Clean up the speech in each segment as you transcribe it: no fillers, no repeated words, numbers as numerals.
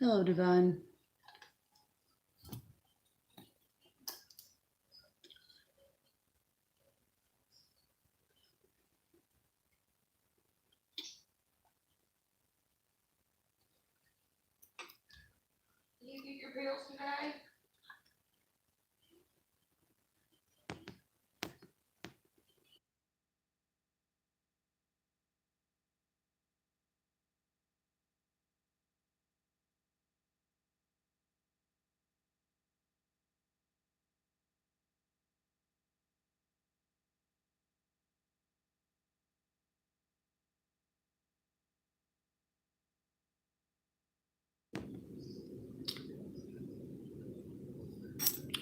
Hello, Divine. Did you get your bills today?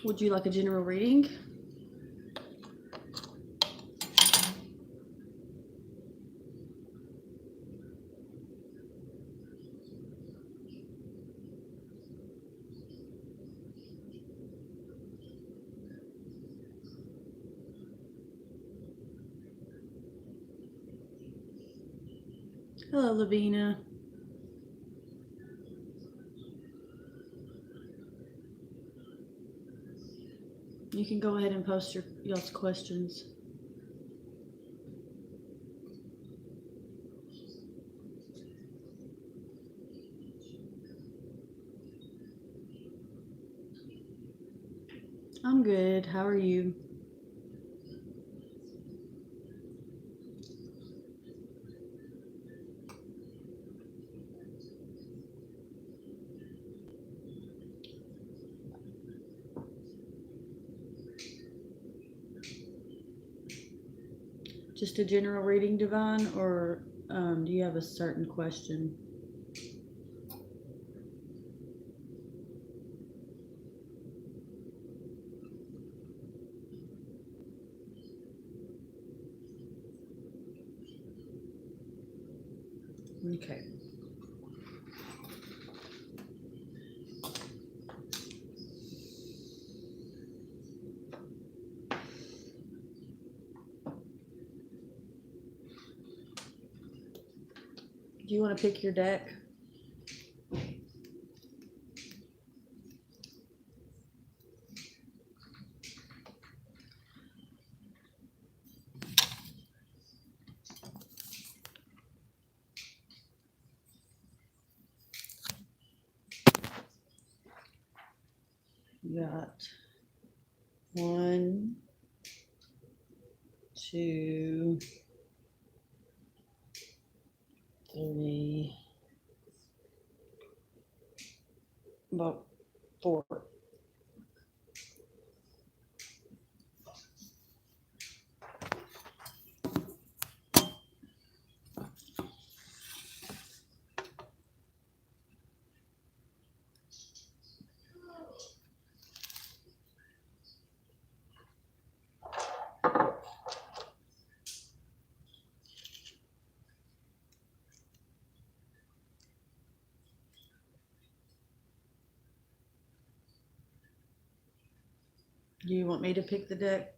Would you like a general reading? Hello, Lavina. You can go ahead and post y'all's questions. I'm good. How are you? Just a general reading, Divine, or do you have a certain question? Okay. Do you want to pick your deck? You got 1, 2, 3, about 4. Do you want me to pick the deck?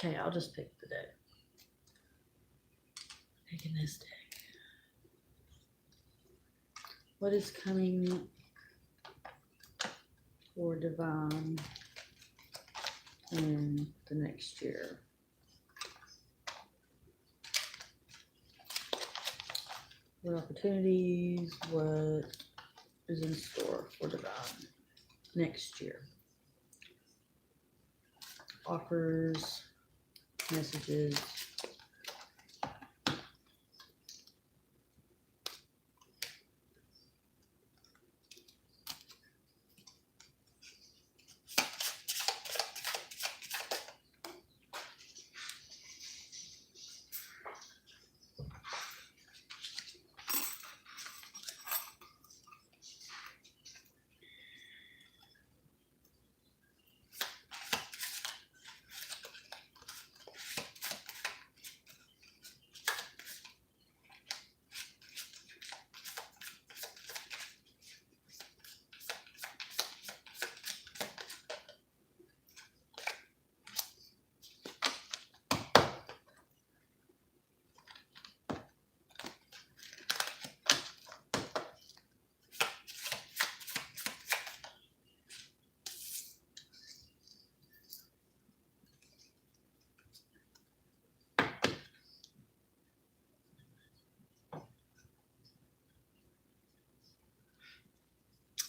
Okay, I'll just pick the deck. Picking this deck. What is coming for Divine in the next year? What opportunities? What is in store for Divine next year? Offers, messages.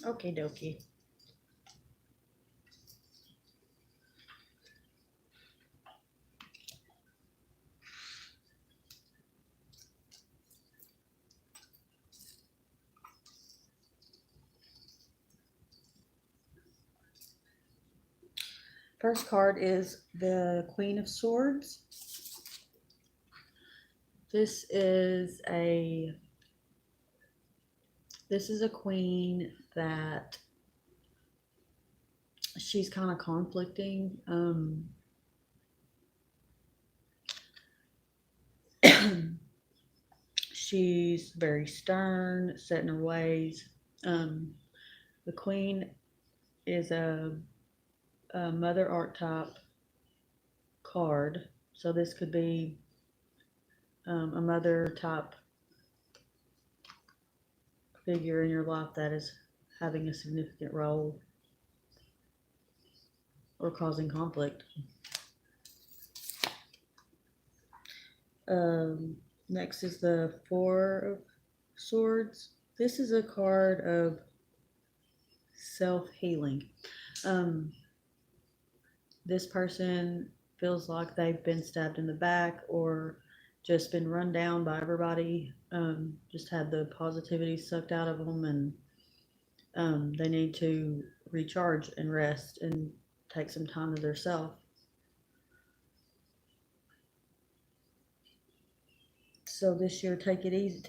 Okie dokie. First card is the Queen of Swords. This is a queen that she's kind of conflicting. She's very stern, set in her ways. The queen is a mother archetype card, so this could be a mother type figure in your life that is having a significant role or causing conflict. Next is the Four of Swords. This is a card of self-healing. This person feels like they've been stabbed in the back or just been run down by everybody, just had the positivity sucked out of them, and they need to recharge and rest and take some time to themselves. So this year, take it easy.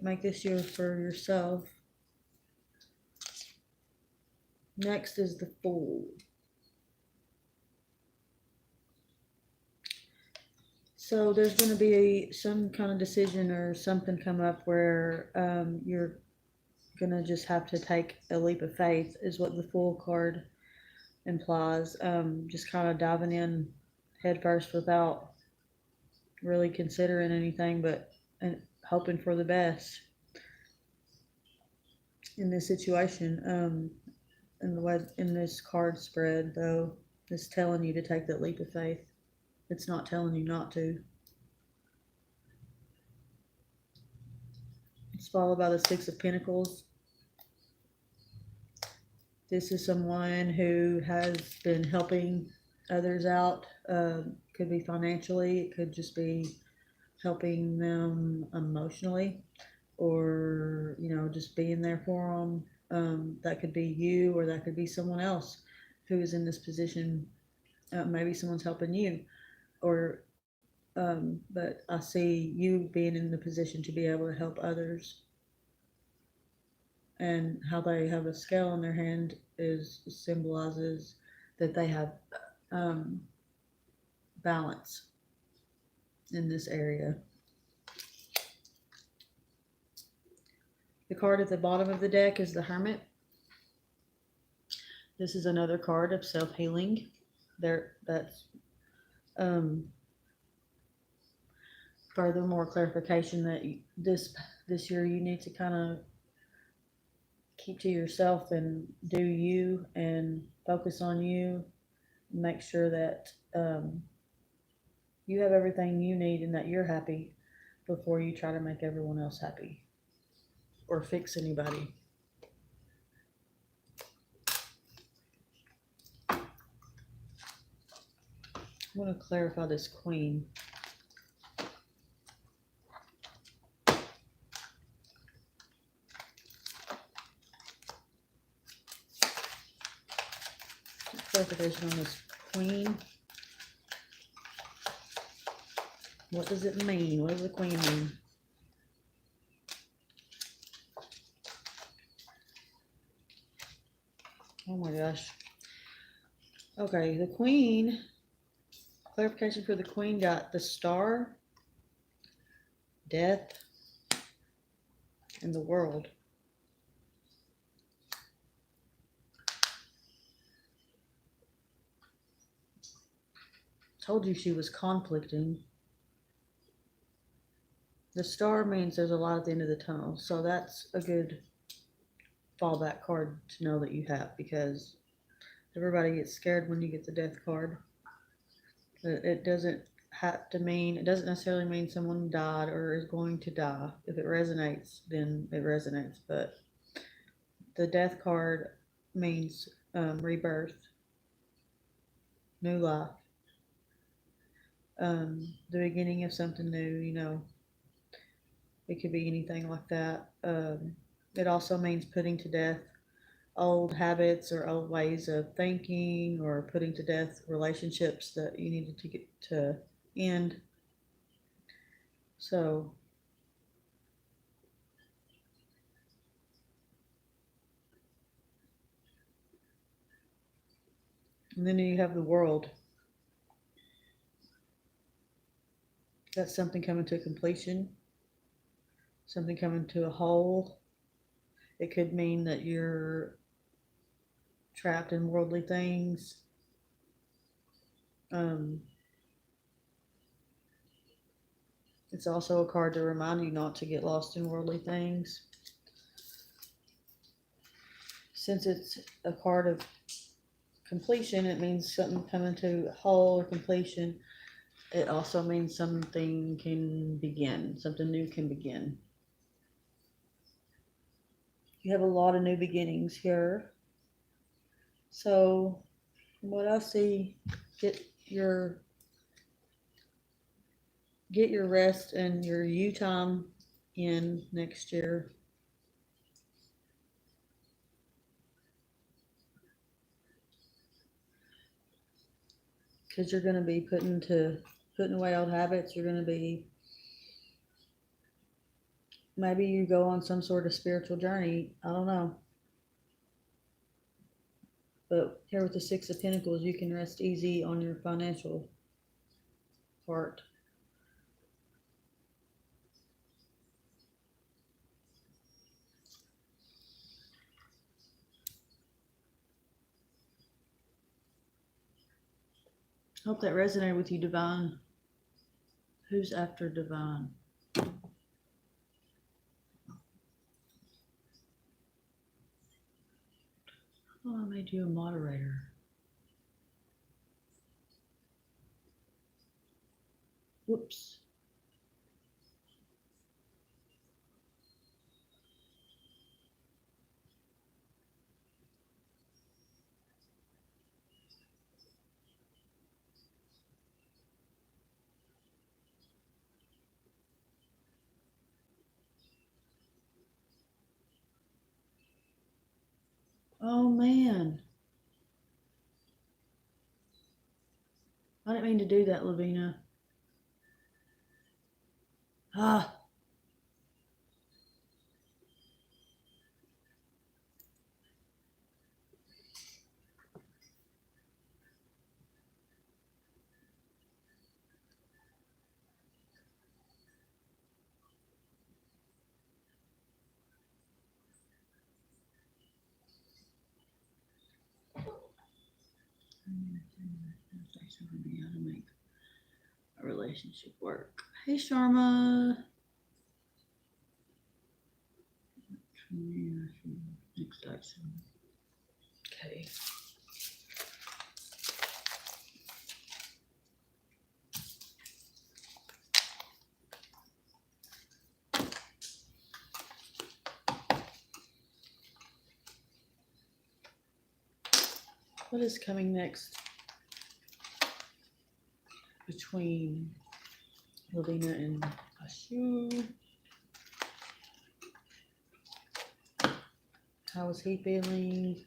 Make this year for yourself. Next is the Fool. So there's going to be some kind of decision or something come up where you're going to just have to take a leap of faith, is what the Fool card implies. Just kind of diving in head first without really considering anything but and hoping for the best in this situation. In this card spread, though, it's telling you to take that leap of faith. It's not telling you not to. It's followed by the Six of Pentacles. This is someone who has been helping others out. Could be financially, it could just be helping them emotionally, or just being there for them. That could be you, or that could be someone else who is in this position. Maybe someone's helping you, or but I see you being in the position to be able to help others. And how they have a scale in their hand symbolizes that they have balance in this area. The card at the bottom of the deck is the Hermit. This is another card of self-healing. That's furthermore clarification that this year you need to kind of keep to yourself and do you and focus on you. Make sure that you have everything you need and that you're happy before you try to make everyone else happy or fix anybody. I want to clarify this Queen. Clarification on this Queen. What does it mean? What does the Queen mean? Oh my gosh. Okay, the Queen, clarification for the Queen got the Star, Death, and the World. Told you she was conflicting. The Star means there's a light at the end of the tunnel, so that's a good fallback card to know that you have, because everybody gets scared when you get the Death card. It doesn't have to mean, it doesn't necessarily mean someone died or is going to die. If it resonates, then it resonates, but the Death card means rebirth, new life, the beginning of something new, you know. It could be anything like that. It also means putting to death old habits or old ways of thinking, or putting to death relationships that you needed to get to end. So, and then you have the World. That's something coming to completion, something coming to a whole. It could mean that you're trapped in worldly things. It's also a card to remind you not to get lost in worldly things. Since it's a card of completion, it means something coming to a whole or completion. It also means something can begin, something new can begin. You have a lot of new beginnings here. So, from what I see, get your rest and your you time in next year. Because you're going to be putting away old habits. You're going to be, maybe you go on some sort of spiritual journey. I don't know. But here with the Six of Pentacles, you can rest easy on your financial part. Hope that resonated with you, Divine. Who's after Divine? Oh, I made you a moderator. Whoops. Oh, man. I didn't mean to do that, Lavina. Ah. How to make a relationship work. Hey, Sharma. Next action. Okay. What is coming next between Lavina and Ashu? How is he feeling?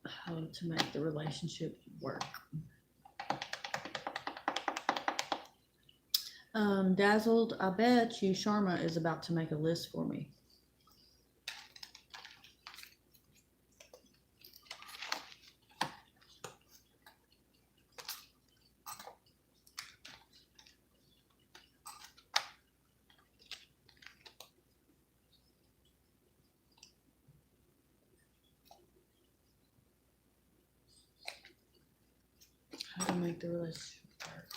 How to make the relationship work. Dazzled, I bet you Sharma is about to make a list for me. How to make the relationship work.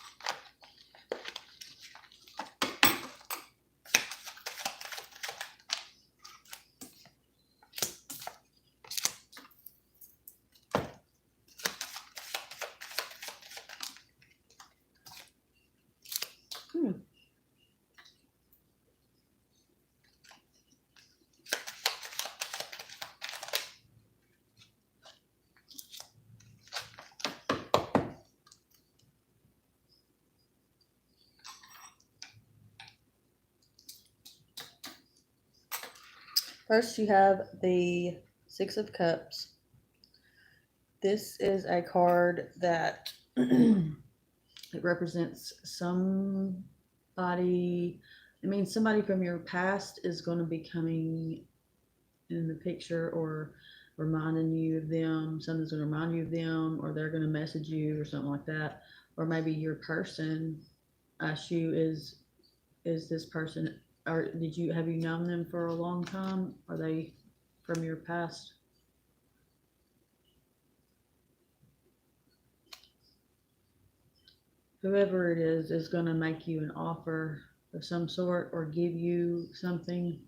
First, you have the Six of Cups. This is a card that it represents somebody. It means somebody from your past is going to be coming in the picture or reminding you of them. Something's going to remind you of them, or they're going to message you or something like that. Or maybe your person, you is this person, or have you known them for a long time? Are they from your past? Whoever it is going to make you an offer of some sort or give you something.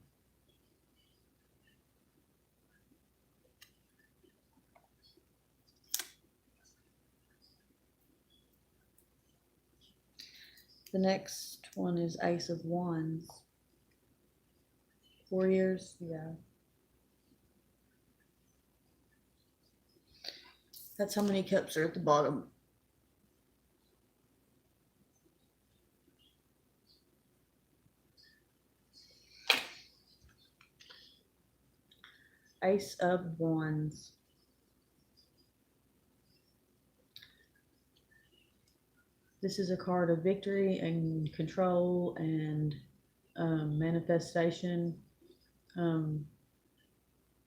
The next one is Ace of Wands. 4 years, yeah. That's how many cups are at the bottom. Ace of Wands. This is a card of victory and control and manifestation,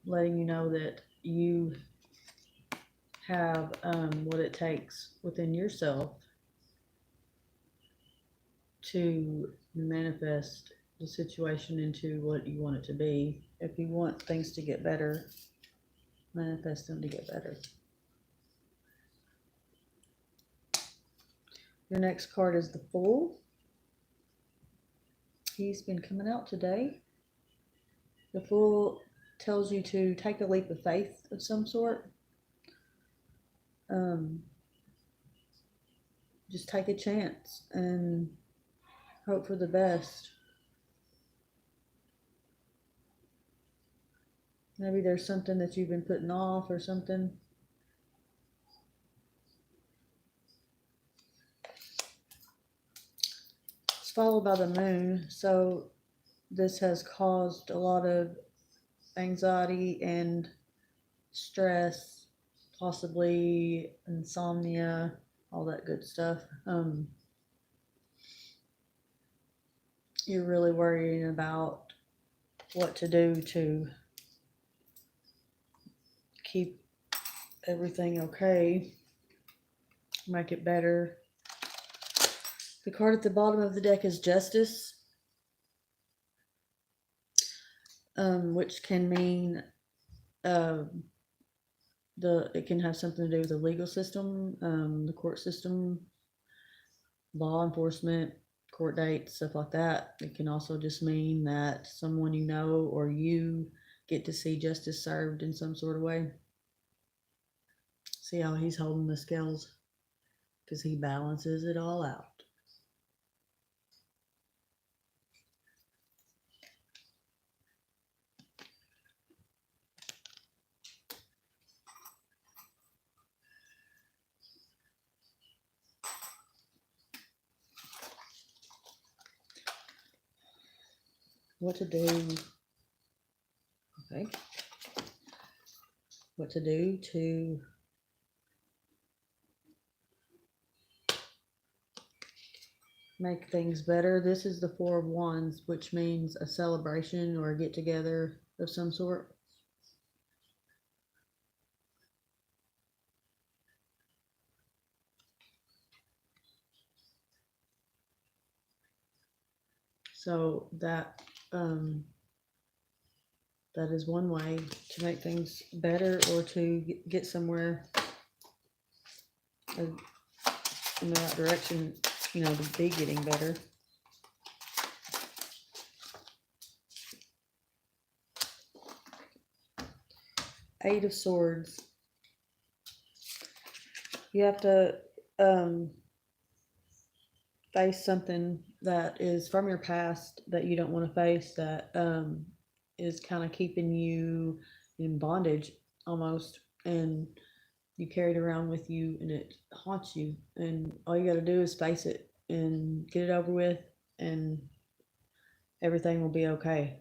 letting you know that you have what it takes within yourself to manifest the situation into what you want it to be. If you want things to get better, manifest them to get better. Your next card is the Fool. He's been coming out today. The Fool tells you to take a leap of faith of some sort. Just take a chance and hope for the best. Maybe there's something that you've been putting off or something. It's followed by the Moon, so this has caused a lot of anxiety and stress, possibly insomnia, all that good stuff. You're really worrying about what to do to keep everything okay, make it better. The card at the bottom of the deck is Justice, which can mean it can have something to do with the legal system, the court system, law enforcement, court dates, stuff like that. It can also just mean that someone you know or you get to see justice served in some sort of way. See how he's holding the scales? Because he balances it all out. What to do? Okay. What to do to make things better. This is the Four of Wands, which means a celebration or a get together of some sort. So that is one way to make things better or to get somewhere in the right direction, to be getting better. Eight of Swords. You have to face something that is from your past that you don't want to face, that is kind of keeping you in bondage almost, and you carry it around with you and it haunts you, and all you got to do is face it and get it over with, and everything will be okay.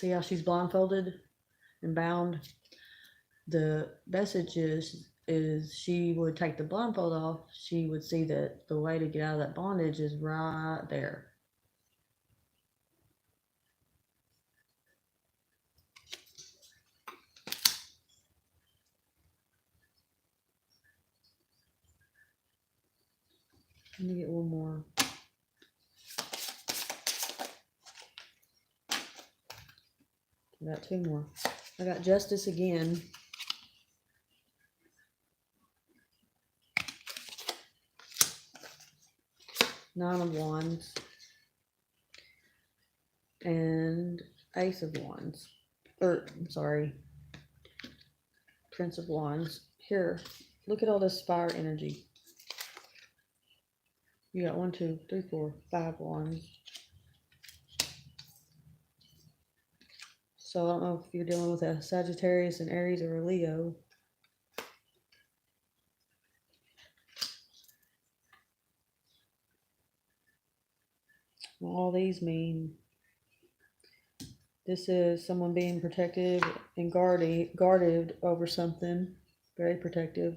See how she's blindfolded and bound? The message is she would take the blindfold off. She would see that the way to get out of that bondage is right there. Let me get one more. I got two more. I got Justice again. Nine of Wands. And Ace of Wands. I'm sorry. Prince of Wands. Here, look at all this fire energy. You got 1, 2, 3, 4, 5 wands. So I don't know if you're dealing with a Sagittarius, an Aries, or a Leo. Well, all these mean this is someone being protective and guarded over something. Very protective.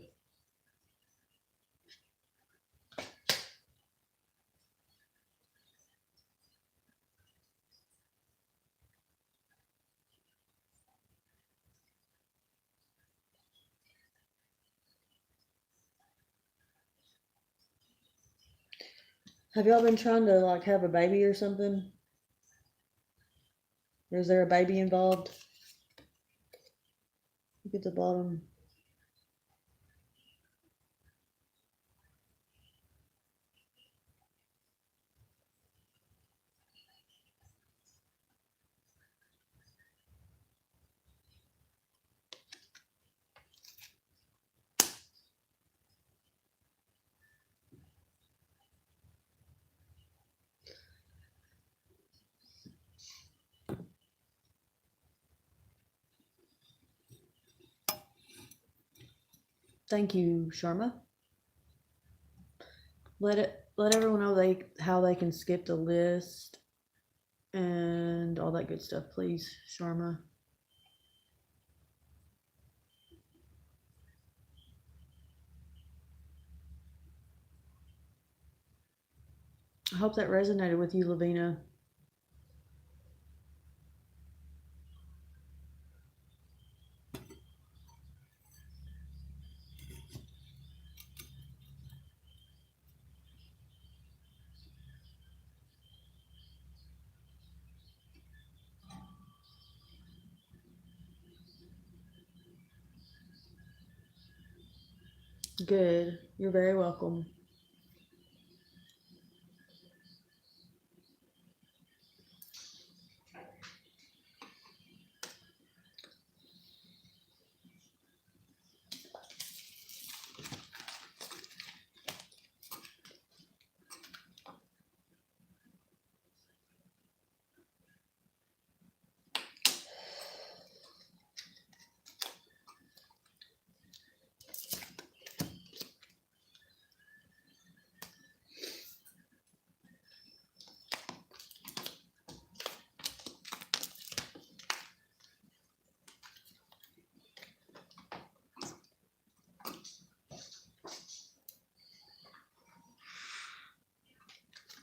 Have y'all been trying to like have a baby or something? Or is there a baby involved? Look at the bottom. Thank you, Sharma. Let everyone know how they can skip the list and all that good stuff, please, Sharma. I hope that resonated with you, Lavina. Good. You're very welcome.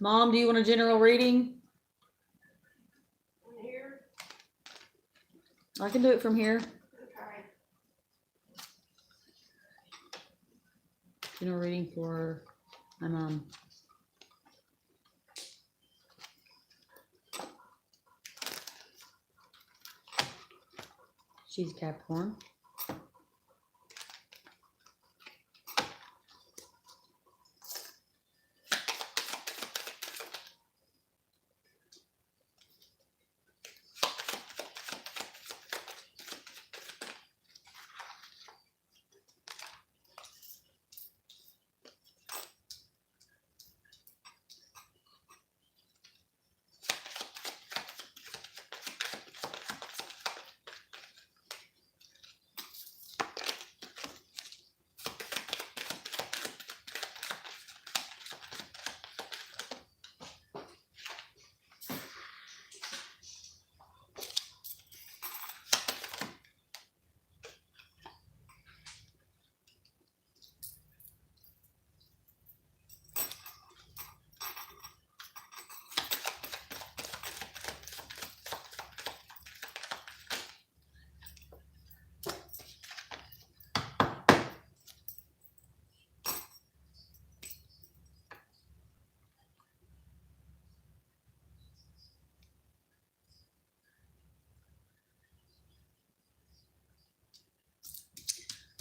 Mom, do you want a general reading? Here? I can do it from here. Okay. General reading for my mom. She's Capricorn.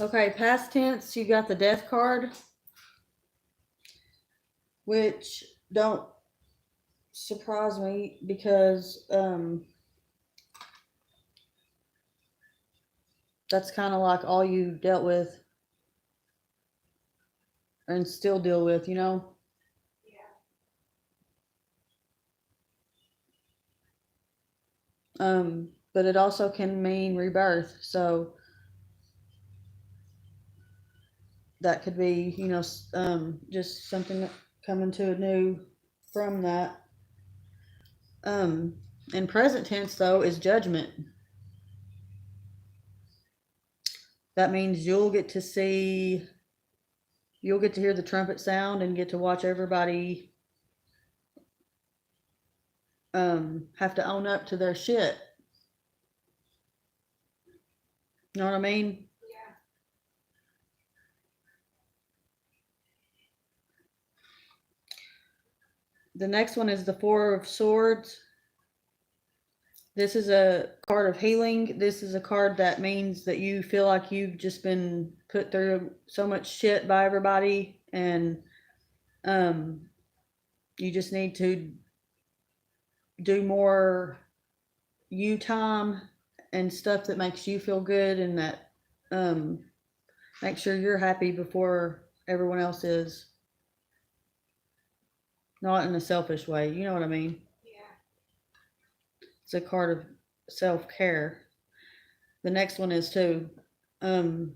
Okay, past tense, you got the death card, which don't surprise me because that's kind of like all you dealt with and still deal with, you know? But it also can mean rebirth. So that could be, you know, just something coming to a new from that. In present tense, though, is judgment. That means you'll get to hear the trumpet sound and get to watch everybody have to own up to their shit. You know what I mean? Yeah. The next one is the Four of Swords. This is a card of healing. This is a card that means that you feel like you've just been put through so much shit by everybody, and you just need to do more you time and stuff that makes you feel good and that make sure you're happy before everyone else is. Not in a selfish way, you know what I mean? Yeah. It's a card of self-care. The next one is too. The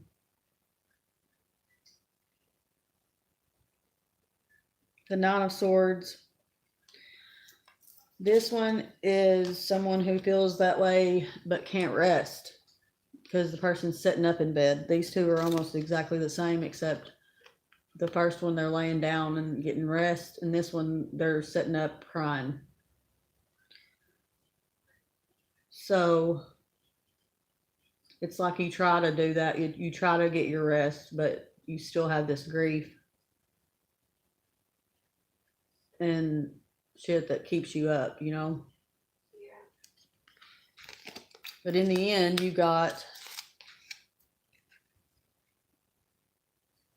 Nine of Swords. This one is someone who feels that way but can't rest because the person's sitting up in bed. These two are almost exactly the same, except the first one they're laying down and getting rest, and this one they're sitting up crying. So it's like you try to do that. You try to get your rest, but you still have this grief and shit that keeps you up, you know? Yeah. But in the end, you got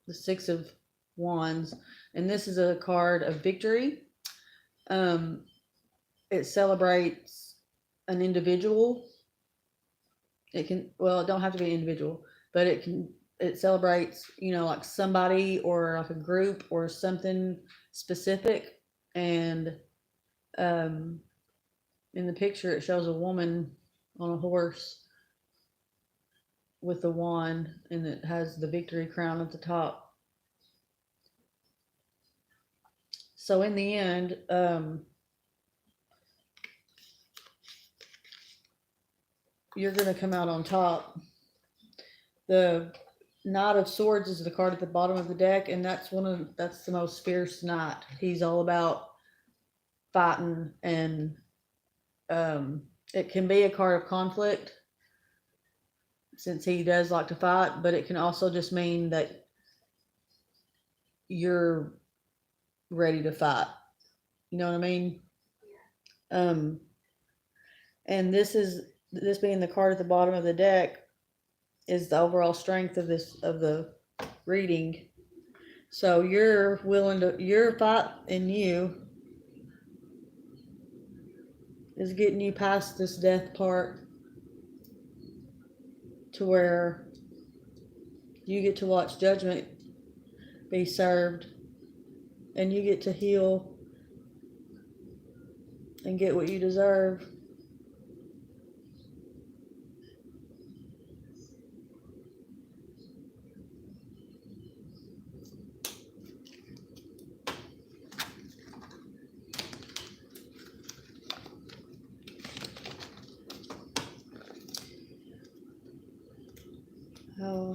the Six of Wands, and this is a card of victory. It celebrates an individual. It can, well, it don't have to be an individual, but it celebrates, you know, like somebody or like a group or something specific. And in the picture, it shows a woman on a horse with a wand, and it has the victory crown at the top. So in the end, you're going to come out on top. The Knight of Swords is the card at the bottom of the deck, and that's the most fierce knight. He's all about fighting, and it can be a card of conflict since he does like to fight, but it can also just mean that you're ready to fight. You know what I mean? And this being the card at the bottom of the deck is the overall strength of the reading. So your fight in you is getting you past this death part to where you get to watch judgment be served, and you get to heal and get what you deserve. Oh.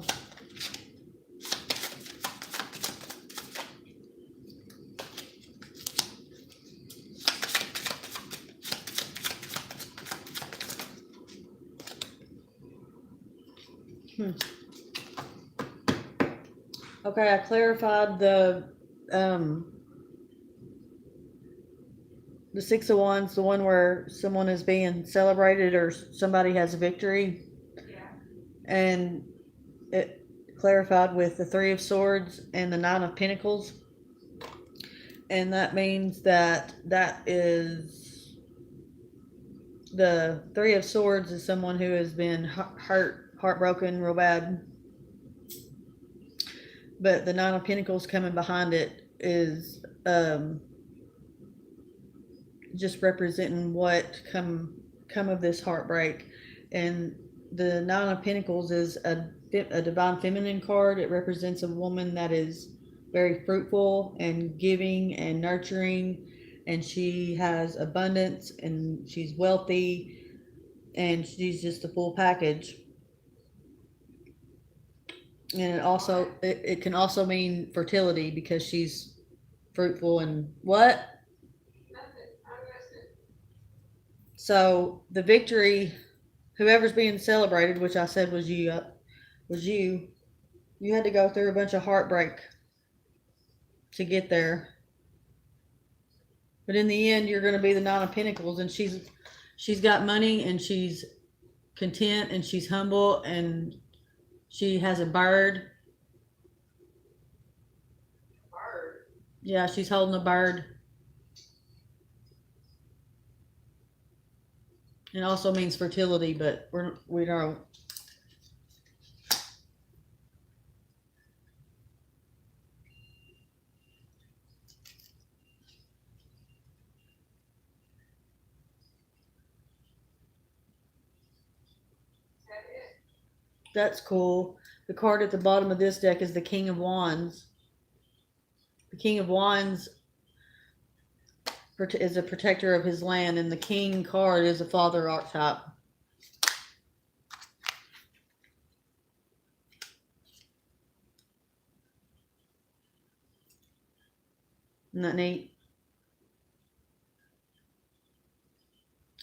Okay, I clarified the Six of Wands, the one where someone is being celebrated or somebody has a victory. Yeah. And clarified with the Three of Swords and the Nine of Pentacles. And that means that is the Three of Swords is someone who has been hurt, heartbroken real bad. But the Nine of Pentacles coming behind it is just representing what come of this heartbreak. And the Nine of Pentacles is a divine feminine card. It represents a woman that is very fruitful and giving and nurturing, and she has abundance and she's wealthy and she's just a full package. And it can also mean fertility because she's fruitful and what? So the victory, whoever's being celebrated, which I said was you, you had to go through a bunch of heartbreak to get there. But in the end, you're going to be the Nine of Pentacles, and she's got money, and she's content, and she's humble, and she has a bird. Bird? Yeah, she's holding a bird. It also means fertility, but we don't. That's cool. The card at the bottom of this deck is the King of Wands. The King of Wands is a protector of his land, and the King card is a father archetype. Isn't that neat?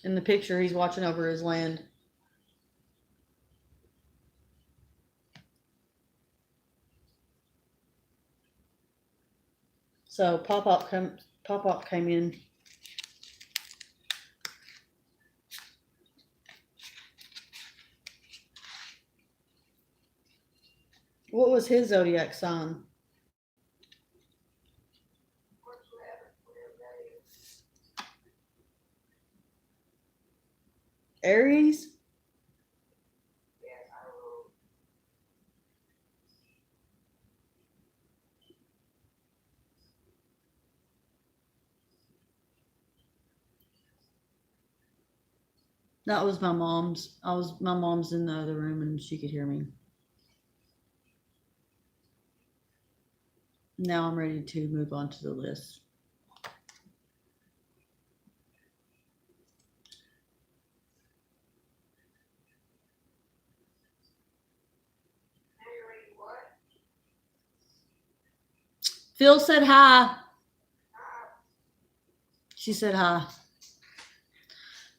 In the picture, he's watching over his land. So pop-up came in. What was his zodiac sign? Aries? That was my mom's. My mom's in the other room and she could hear me. Now I'm ready to move on to the list. Phil said hi. She said hi.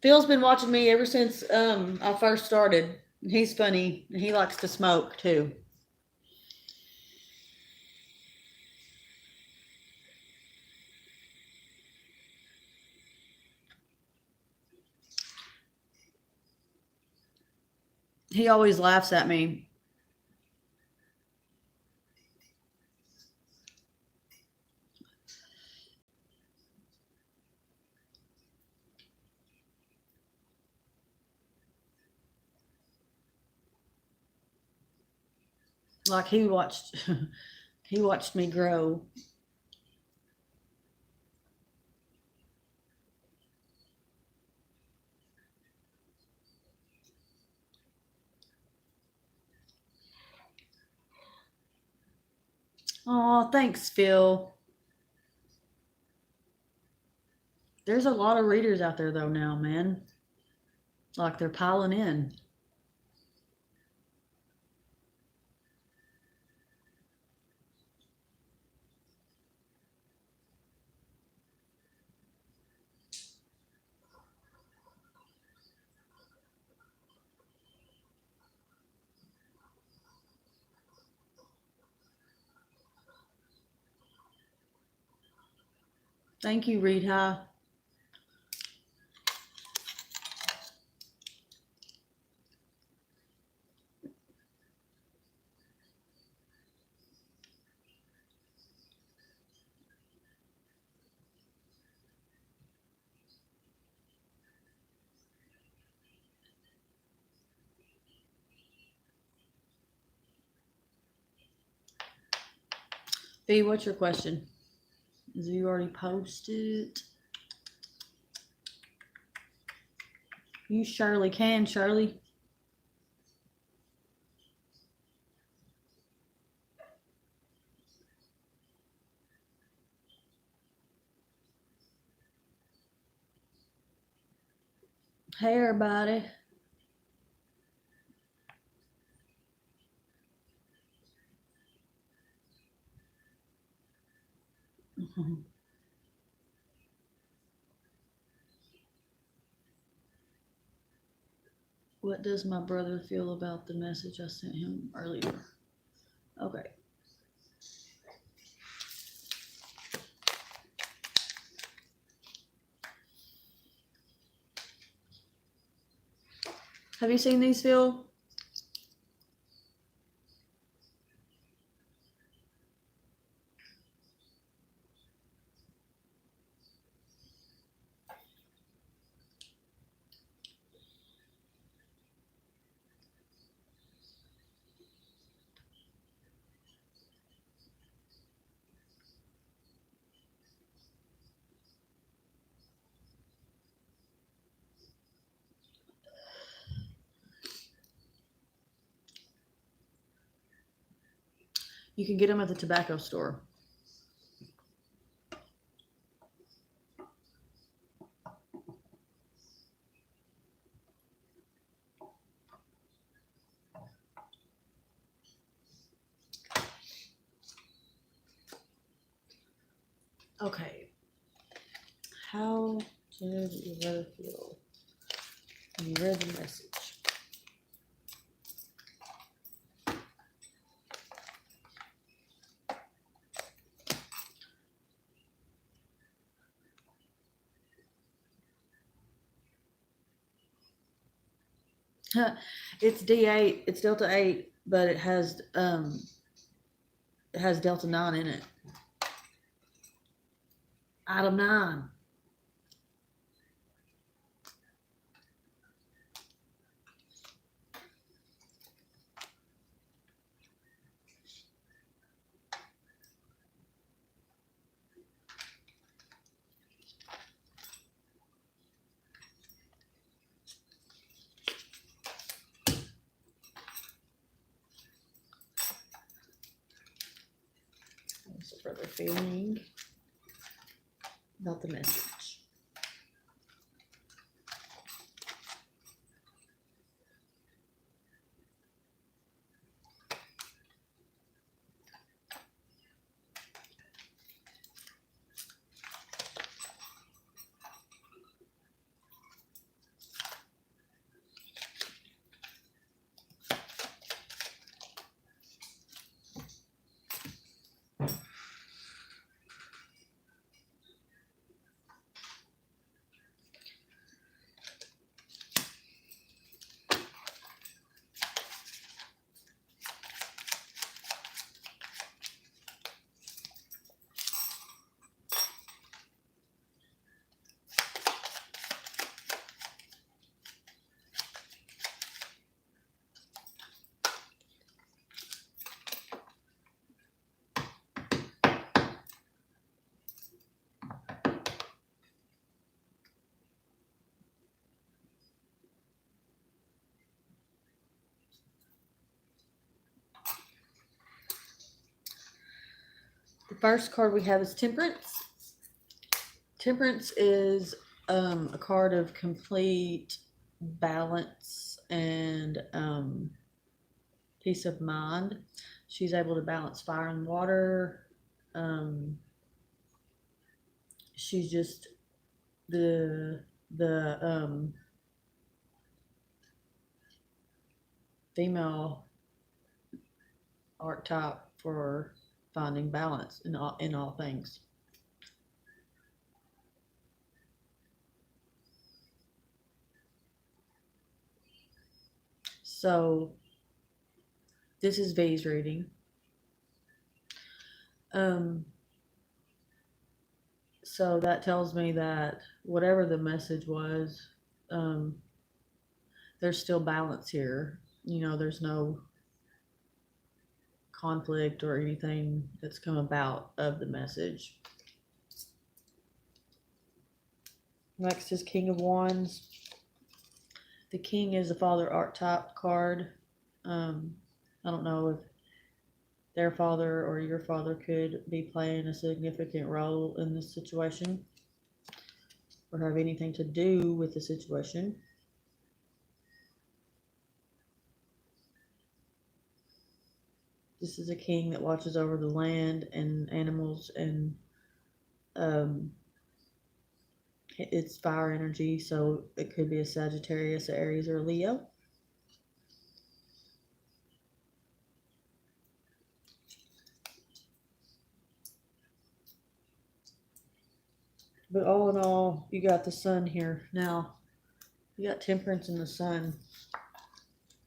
Phil's been watching me ever since I first started. He's funny. He likes to smoke too. He always laughs at me. Like he watched me grow. Oh, thanks, Phil. There's a lot of readers out there though now, man. Like they're piling in. Thank you, Rita. V, what's your question? Is you already posted? You surely can, Shirley. Hey, everybody. What does my brother feel about the message I sent him earlier? Okay. Have you seen these, Phil? You can get them at the tobacco store. Okay. How did your brother feel when you read the message? It's D8. It's Delta 8, but it has Delta 9 in it. Item 9. What's the brother feeling about the message? The first card we have is Temperance. Temperance is a card of complete balance and peace of mind. She's able to balance fire and water. She's just the female archetype for finding balance in all things. So this is V's reading. So that tells me that whatever the message was, there's still balance here. You know, there's no conflict or anything that's come about of the message. Next is King of Wands. The King is a father archetype card. I don't know if their father or your father could be playing a significant role in this situation or have anything to do with the situation. This is a king that watches over the land and animals, and it's fire energy, so it could be a Sagittarius, a Aries, or a Leo. But all in all, you got the sun here. Now, you got Temperance in the sun.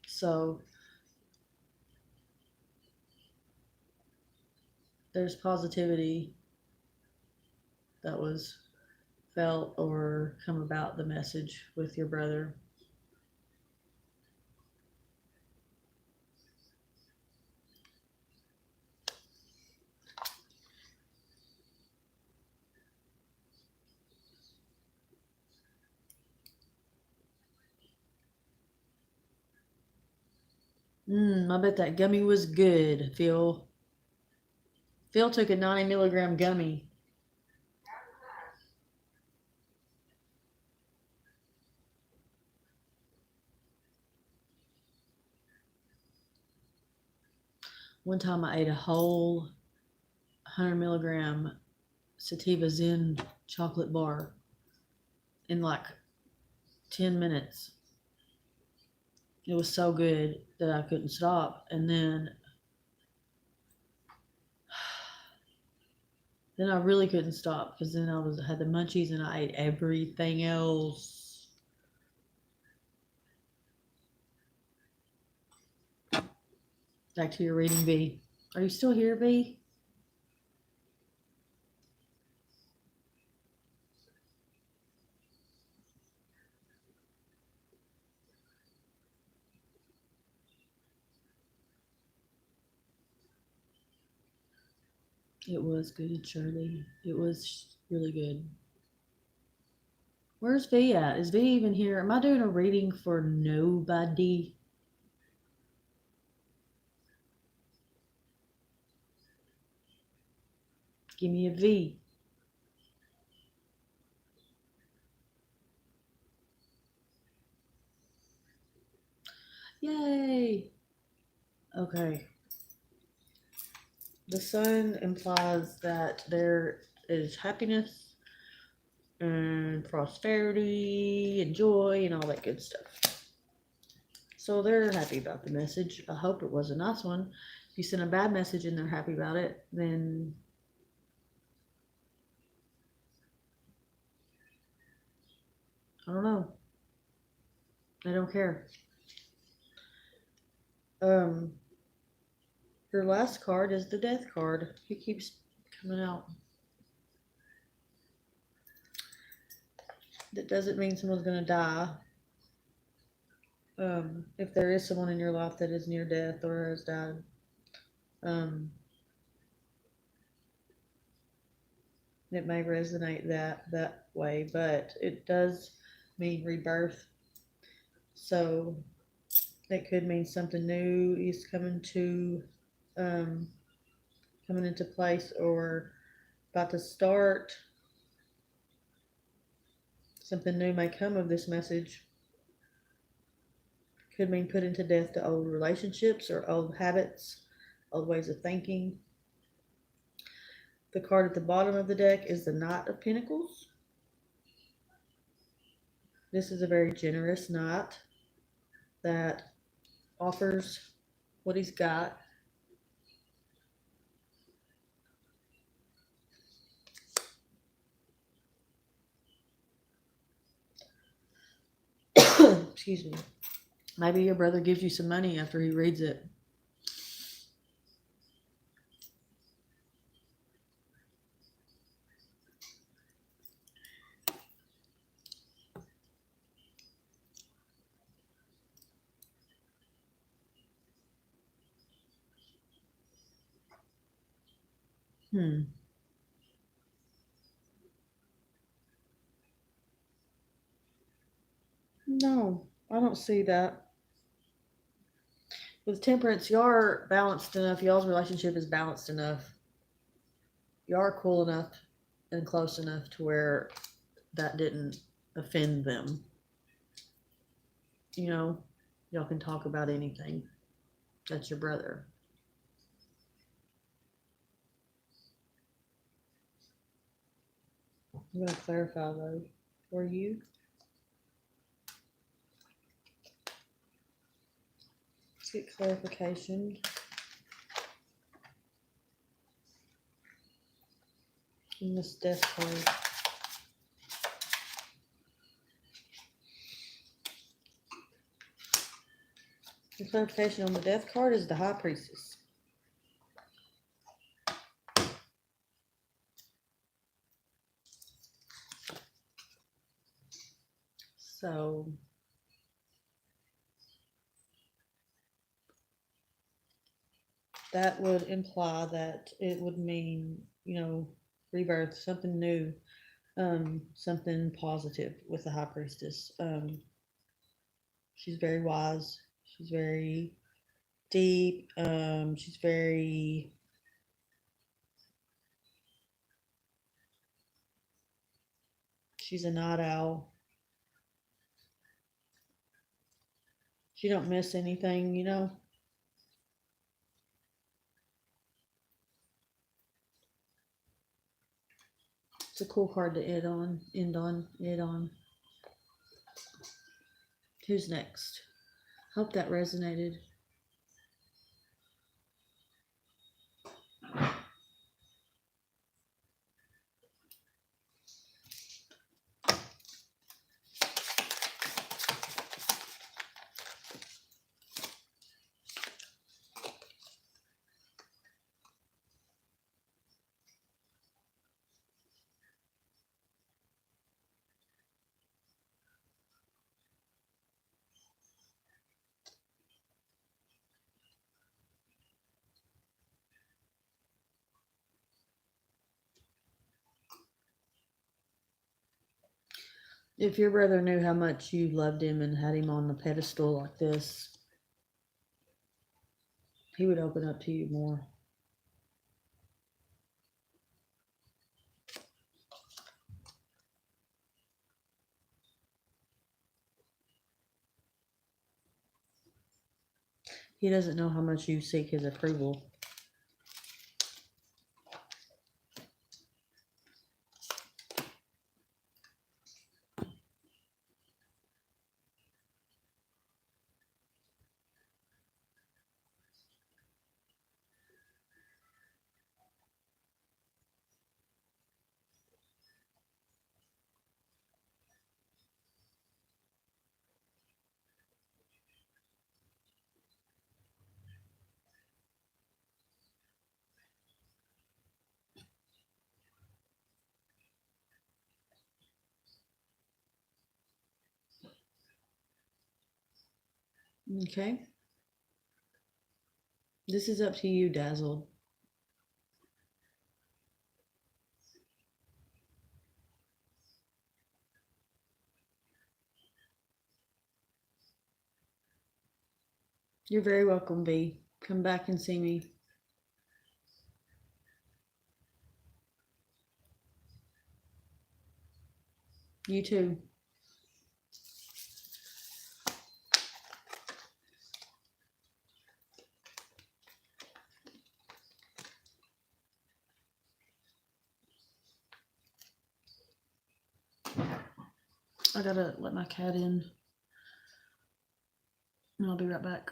So, there's positivity that was felt or come about the message with your brother. I bet that gummy was good, Phil. Phil took a 90 milligram gummy. One time I ate a whole 100 milligram sativa Zen chocolate bar in like 10 minutes. It was so good that I couldn't stop. And then I really couldn't stop because then I had the munchies and I ate everything else. Back to your reading, V. Are you still here, V? It was good, Shirley. It was really good. Where's V at? Is V even here? Am I doing a reading for nobody? Give me a V. Yay! Okay. The sun implies that there is happiness and prosperity and joy and all that good stuff. So they're happy about the message. I hope it was a nice one. If you send a bad message and they're happy about it, then I don't know. I don't care. Your last card is the Death card. He keeps coming out. That doesn't mean someone's going to die. If there is someone in your life that is near death or has died, it may resonate that way, but it does mean rebirth. So it could mean something new is coming into place or about to start. Something new may come of this message. Could mean putting to death to old relationships or old habits, old ways of thinking. The card at the bottom of the deck is the Knight of Pentacles. This is a very generous knight that offers what he's got. Excuse me. Maybe your brother gives you some money after he reads it. No, I don't see that. With Temperance, y'all are balanced enough. Y'all's relationship is balanced enough. Y'all are cool enough and close enough to where that didn't offend them. You know, y'all can talk about anything. That's your brother. I'm going to clarify though for you. Let's get clarification. In this death card. The clarification on the death card is the High Priestess. So that would imply that it would mean, rebirth, something new, something positive with the High Priestess. She's very wise. She's very deep. She's a night owl. She don't miss anything, It's a cool card to end on. Who's next? Hope that resonated. If your brother knew how much you loved him and had him on the pedestal like this, he would open up to you more. He doesn't know how much you seek his approval. Okay? This is up to you, Dazzled. You're very welcome, B. Come back and see me. You too. I gotta let my cat in. And I'll be right back.